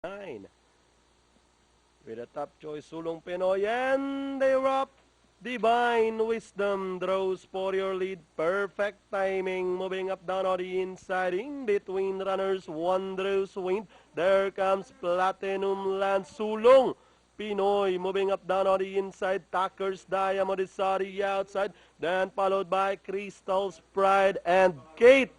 9. With a top choice, Sulong Pinoy, and they wrap. Divine Wisdom draws for your lead. Perfect timing, moving up down on the inside. In between runners, Wondrous Wind. There comes Platinum Land. Sulong Pinoy moving up down on the inside. Tucker's Diamond is on the outside. Then followed by Crystal's Pride and Kate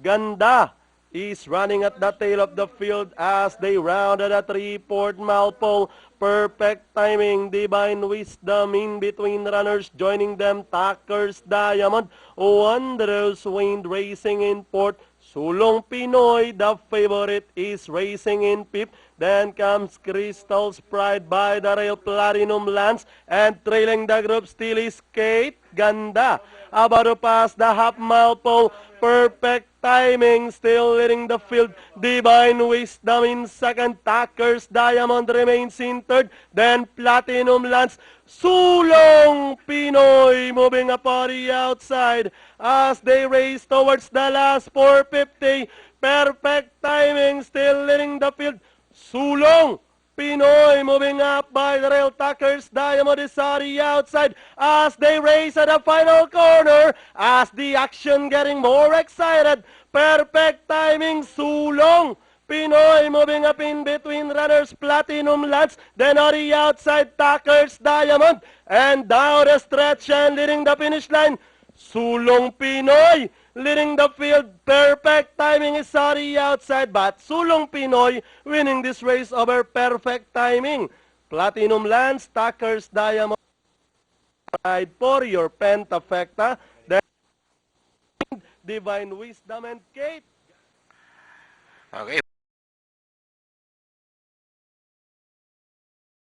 Ganda is running at the tail of the field as they rounded a 3/4 mile pole. Perfect timing, Divine Wisdom in between runners, joining them Tucker's Diamond, Wondrous Wind racing in fourth. Sulong Pinoy, the favorite, is racing in fifth. Then comes Crystal's Pride by the rail, Platinum Lance, and trailing the group still is Kate Ganda. About to pass the half-mile pole. Perfect timing, still leading the field. Divine Wisdom in second. Tucker's Diamond remains in third. Then Platinum Lance. Sulong Pinoy moving up on the outside as they race towards the last 450. Perfect timing, still leading the field. Sulong Pinoy moving up by the rail. Tucker's Diamond is on the outside as they race at the final corner. As the action getting more excited. Perfect timing, Sulong Pinoy moving up in between runners, Platinum Lance. Then on the outside, Tucker's Diamond. And down the stretch and leading the finish line, Sulong Pinoy leading the field. Perfect timing is on the outside, but Sulong Pinoy winning this race over perfect timing. Platinum Lance, Tucker's Diamond ride for your Pentafecta. Then Divine Wisdom and Kate. Okay.